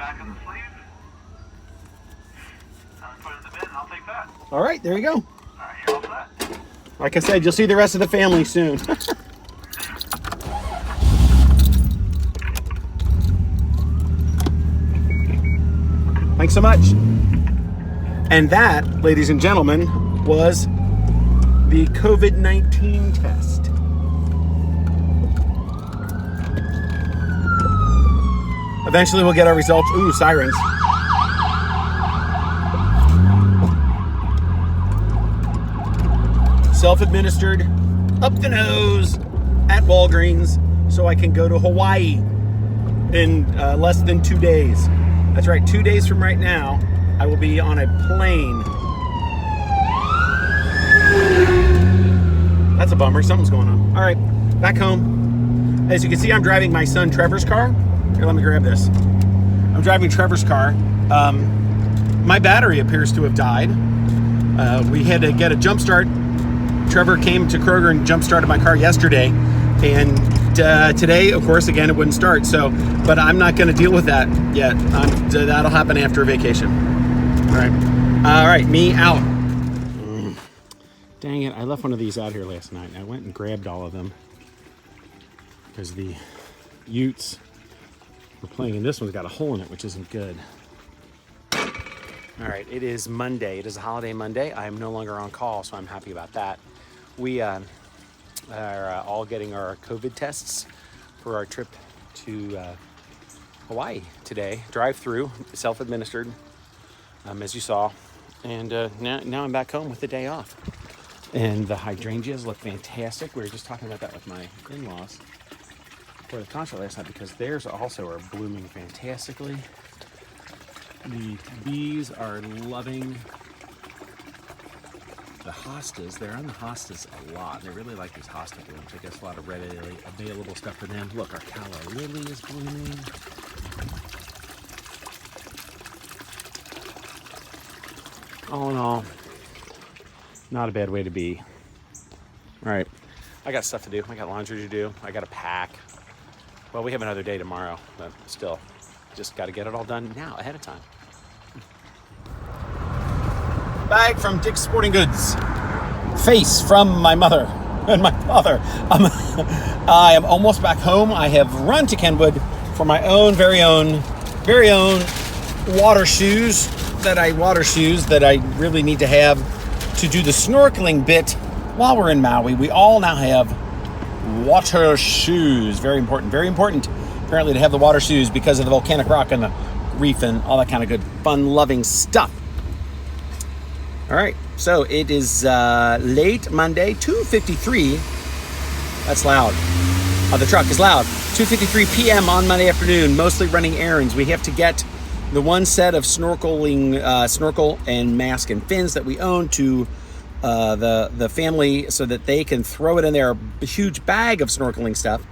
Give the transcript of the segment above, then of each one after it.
back of the sleeve. Put it in the bin, and I'll take that. All right, there you go. All right, you're all set. Like I said, you'll see the rest of the family soon. Thanks so much. And that, ladies and gentlemen, was the COVID-19 test. Eventually we'll get our results. Ooh, sirens. Self-administered, up the nose, at Walgreens, so I can go to Hawaii in less than 2 days. That's right, 2 days from right now, I will be on a plane. That's a bummer, something's going on. All right, back home. As you can see, I'm driving my son Trevor's car. Here, let me grab this. I'm driving Trevor's car. My battery appears to have died. We had to get a jump start. Trevor came to Kroger and jump started my car yesterday. And today, of course, again, it wouldn't start. So, but I'm not going to deal with that yet. That'll happen after a vacation. All right, me out. Dang it, I left one of these out here last night. I went and grabbed all of them because the Utes were playing, and this one's got a hole in it, which isn't good. All right, it is Monday. It is a holiday Monday. I am no longer on call, so I'm happy about that. We are all getting our COVID tests for our trip to Hawaii today. Drive-through, self-administered, as you saw. And now I'm back home with the day off. And the hydrangeas look fantastic. We were just talking about that with my in-laws for the concert last night because theirs also are blooming fantastically. The bees are loving the hostas. They're on the hostas a lot. They really like these hosta blooms. I guess a lot of readily available stuff for them. Look, our calla lily is blooming. All in all, not a bad way to be. All right, I got stuff to do. I got laundry to do. I got to pack. Well, we have another day tomorrow, but still, just got to get it all done now, ahead of time. Bag from Dick's Sporting Goods. Face from my mother and my father. I am almost back home. I have run to Kenwood for my own, very own water shoes that I really need to have to do the snorkeling bit while we're in Maui. We all now have water shoes. Very important, apparently, to have the water shoes because of the volcanic rock and the reef and all that kind of good fun-loving stuff. All right, so it is late Monday, 2:53. That's loud. The truck is loud. 2:53 p.m. on Monday afternoon, mostly running errands. We have to get the one set of snorkel and mask and fins that we own to the family so that they can throw it in their huge bag of snorkeling stuff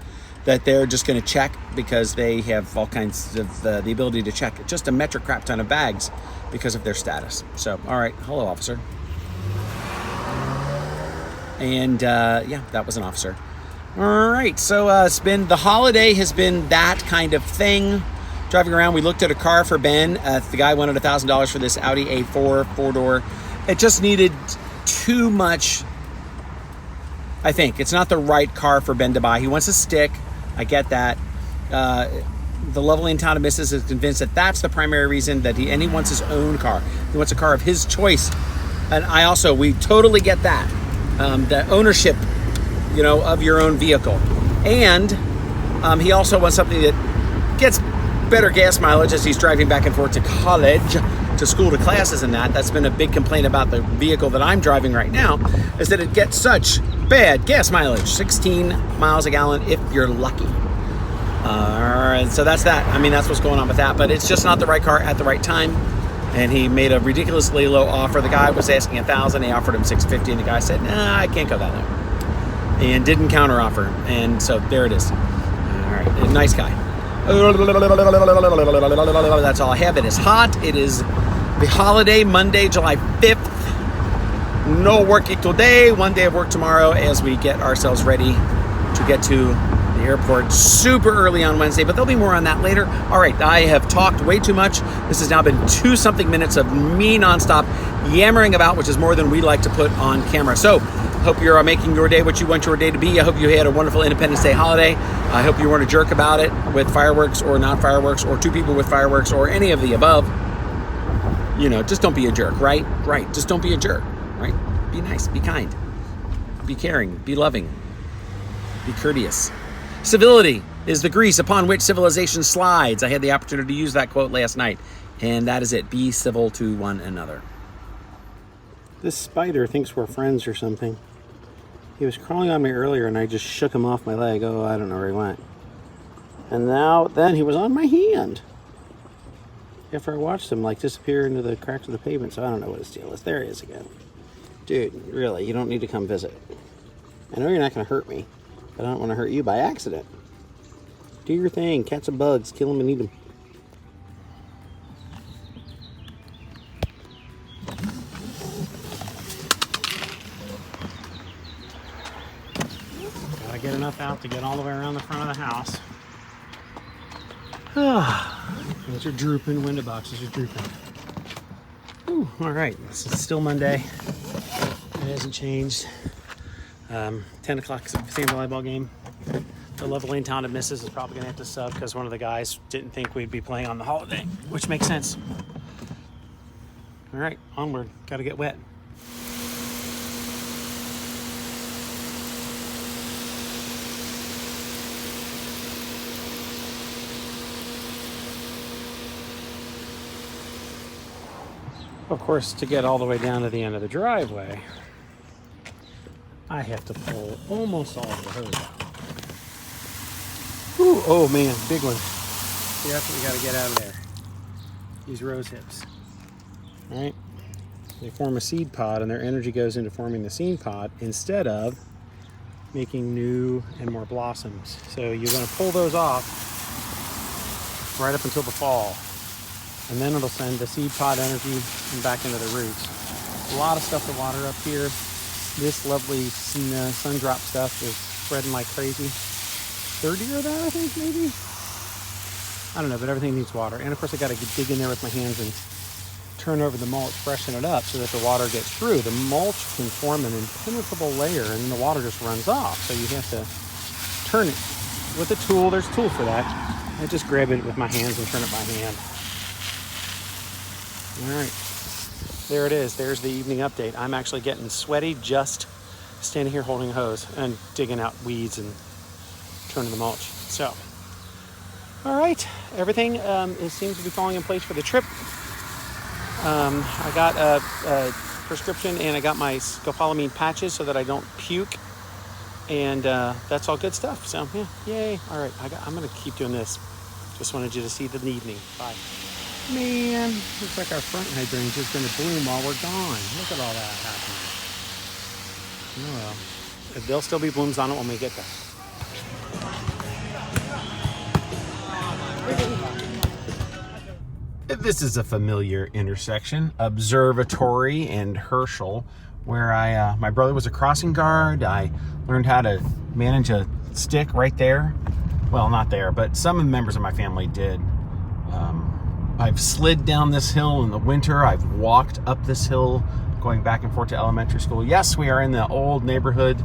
that they're just going to check because they have all kinds of the ability to check just a metric crap ton of bags because of their status. So, all right. Hello, officer. And yeah, that was an officer. All right. So the holiday has been that kind of thing. Driving around, we looked at a car for Ben. The guy wanted $1,000 for this Audi A4 four-door. It just needed too much. I think it's not the right car for Ben to buy. He wants a stick. I get that. The lovely and talented missus is convinced that that's the primary reason that he wants his own car. He wants a car of his choice. And we totally get that. The ownership, of your own vehicle. And he also wants something that gets better gas mileage as he's driving back and forth to college, to school, to classes and that. That's been a big complaint about the vehicle that I'm driving right now, is that it gets such bad gas mileage, 16 miles a gallon if you're lucky. And so that's that. I mean, that's what's going on with that, but it's just not the right car at the right time. And he made a ridiculously low offer. The guy was asking $1,000. They offered him $650, and the guy said, "Nah, I can't go that low," and didn't counter offer. And so there it is. All right, nice guy. That's all I have. It is hot. It is the holiday, Monday, July 5th. No working today. 1 day of work tomorrow as we get ourselves ready to get to the airport super early on Wednesday, but there'll be more on that later. All right, I have talked way too much. This has now been 2-something minutes of me nonstop yammering about, which is more than we like to put on camera. So, hope you're making your day what you want your day to be. I hope you had a wonderful Independence Day holiday. I hope you weren't a jerk about it with fireworks or not fireworks or two people with fireworks or any of the above. You know, just don't be a jerk, right? Right, just don't be a jerk, right? Be nice, be kind, be caring, be loving, be courteous. Civility is the grease upon which civilization slides. I had the opportunity to use that quote last night, and that is it. Be civil to one another. This spider thinks we're friends or something. He was crawling on me earlier, and I just shook him off my leg. Oh, I don't know where he went. And then he was on my hand. After I watched him like disappear into the cracks of the pavement, so I don't know what his deal is. There he is again. Dude, really, you don't need to come visit. I know you're not going to hurt me, but I don't want to hurt you by accident. Do your thing. Catch some bugs. Kill them and eat them. Gotta get enough out to get all the way around the front of the house. Those are drooping. Window boxes are drooping. Ooh, all right, this is still Monday. It hasn't changed. 10 o'clock Sand volleyball game. The lovely and talented missus is probably gonna have to sub because one of the guys didn't think we'd be playing on the holiday, which makes sense. All right, onward. Gotta get wet. Of course, to get all the way down to the end of the driveway, I have to pull almost all of the hose out. Ooh, oh man, big one. See, that's what we got to get out of there. These rose hips. All right, they form a seed pod, and their energy goes into forming the seed pod instead of making new and more blossoms. So you're going to pull those off right up until the fall. And then it'll send the seed pod energy back into the roots. A lot of stuff to water up here. This lovely sun drop stuff is spreading like crazy. 30 of that, I think, maybe? I don't know, but everything needs water. And of course I gotta dig in there with my hands and turn over the mulch, freshen it up so that the water gets through. The mulch can form an impenetrable layer and then the water just runs off. So you have to turn it with a tool. There's a tool for that. I just grab it with my hands and turn it by hand. All right, there it is. There's the evening update. I'm actually getting sweaty just standing here holding a hose and digging out weeds and turning the mulch. So, all right, everything seems to be falling in place for the trip. I got a prescription and I got my scopolamine patches so that I don't puke. And that's all good stuff. So, yeah, yay. All right, I'm going to keep doing this. Just wanted you to see the evening. Bye. Man, looks like our front hydrangea is going to bloom while we're gone. Look at all that happening. Oh well. There'll still be blooms on it when we get there. This is a familiar intersection, Observatory and Herschel, where my brother was a crossing guard. I learned how to manage a stick right there. Well, not there, but some members of my family did. I've slid down this hill in the winter. I've walked up this hill going back and forth to elementary school. Yes, we are in the old neighborhood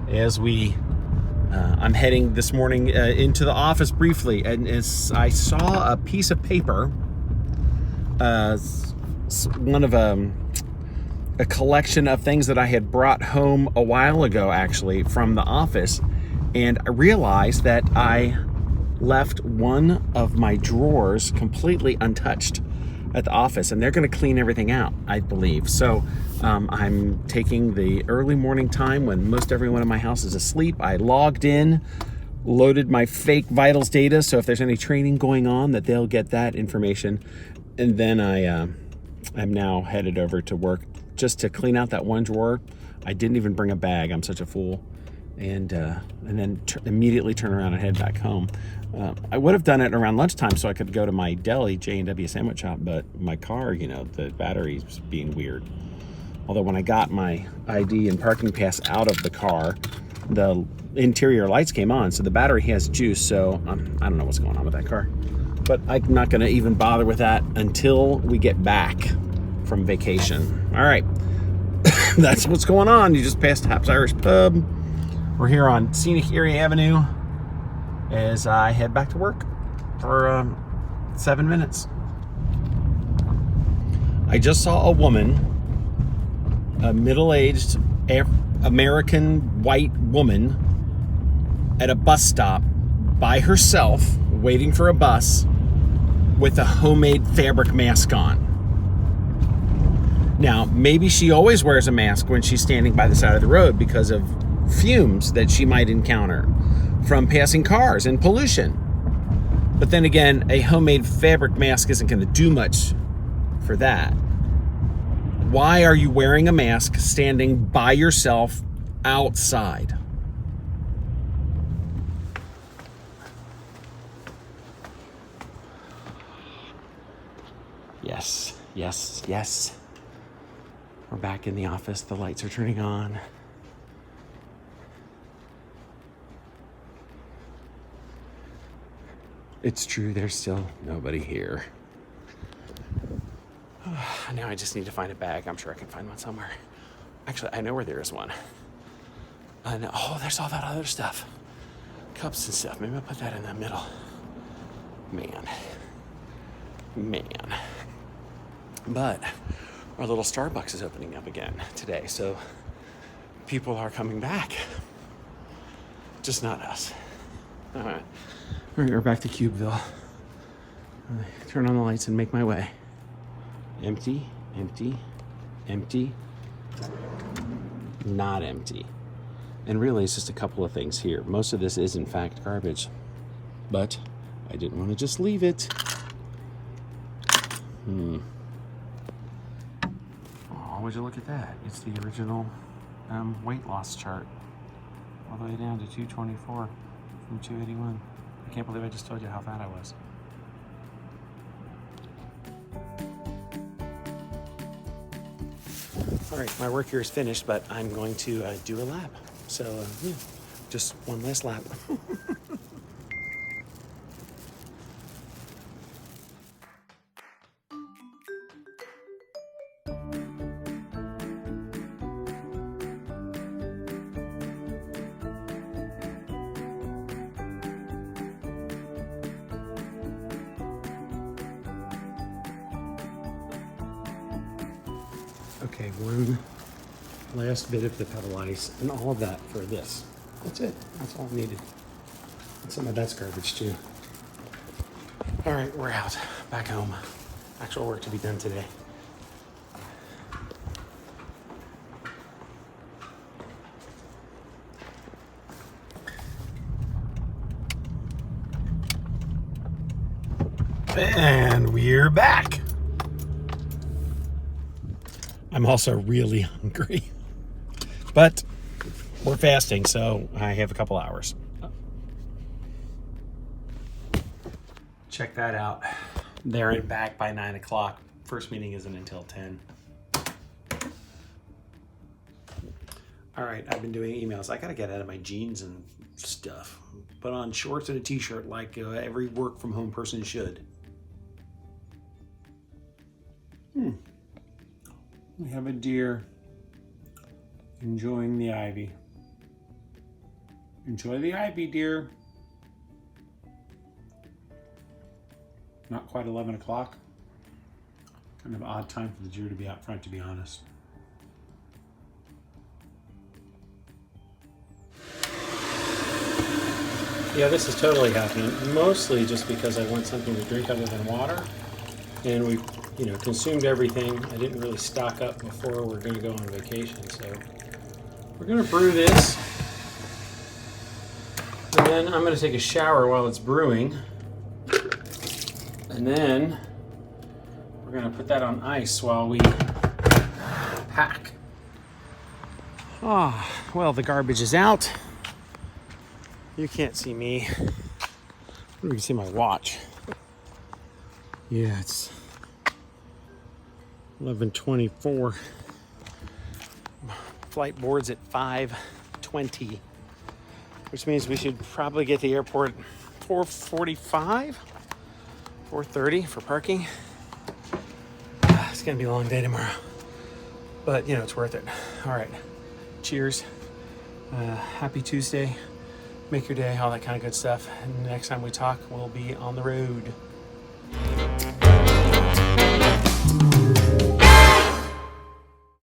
as I'm heading this morning into the office briefly. And as I saw a piece of paper, one of a collection of things that I had brought home a while ago, actually, from the office. And I realized that I left one of my drawers completely untouched at the office, and they're going to clean everything out, I believe. So I'm taking the early morning time when most everyone in my house is asleep. I logged in, loaded my fake vitals data, so if there's any training going on, that they'll get that information. And then I'm now headed over to work just to clean out that one drawer. I didn't even bring a bag. I'm such a fool. And then immediately turn around and head back home. I would have done it around lunchtime so I could go to my deli, J&W Sandwich Shop, but my car, the battery's being weird. Although when I got my ID and parking pass out of the car, the interior lights came on, so the battery has juice. So I don't know what's going on with that car, but I'm not going to even bother with that until we get back from vacation. All right, that's what's going on. You just passed Hap's Irish Pub. We're here on Scenic Erie Avenue as I head back to work for 7 minutes. I just saw a woman, a middle-aged American white woman, at a bus stop by herself, waiting for a bus, with a homemade fabric mask on. Now, maybe she always wears a mask when she's standing by the side of the road because of fumes that she might encounter from passing cars and pollution. But then again, a homemade fabric mask isn't going to do much for that. Why are you wearing a mask standing by yourself outside? Yes, yes, yes. We're back in the office. The lights are turning on. It's true, there's still nobody here. Now I just need to find a bag. I'm sure I can find one somewhere. Actually, I know where there is one. Oh, there's all that other stuff. Cups and stuff. Maybe I'll put that in the middle. Man. But our little Starbucks is opening up again today, so people are coming back. Just not us. All right, we're back to Cubeville. Turn on the lights and make my way. Empty, empty, empty, not empty. And really, it's just a couple of things here. Most of this is, in fact, garbage. But I didn't want to just leave it. Oh, would you look at that? It's the original weight loss chart. All the way down to 224 from 281. I can't believe I just told you how fat I was. All right, my work here is finished, but I'm going to do a lap. So, yeah, just one last lap. Okay, one last bit of the pebble ice and all of that for this. That's it. That's all I needed. And some of that's garbage too. All right, we're out. Back home. Actual work to be done today. And we're back. I'm also really hungry, but we're fasting, so I have a couple hours. Check that out. There and back by 9 o'clock. First meeting isn't until 10. All right, I've been doing emails. I gotta get out of my jeans and stuff. Put on shorts and a t-shirt like every work from home person should. We have a deer enjoying the ivy. Enjoy the ivy, deer. Not quite 11 o'clock. Kind of odd time for the deer to be out front, to be honest. Yeah, this is totally happening. Mostly just because I want something to drink other than water. And we consumed everything. I didn't really stock up before we're going to go on vacation, so we're going to brew this, and then I'm going to take a shower while it's brewing, and then we're going to put that on ice while we pack. Well, the garbage is out. You can't see me. You can see my watch. Yeah, it's 11:24. Flight board's at 5:20. which means we should probably get to the airport 4:45, 4:30 for parking. It's gonna be a long day tomorrow, but you know, it's worth it. All right, cheers. Happy Tuesday. Make your day, all that kind of good stuff. And next time we talk, we'll be on the road.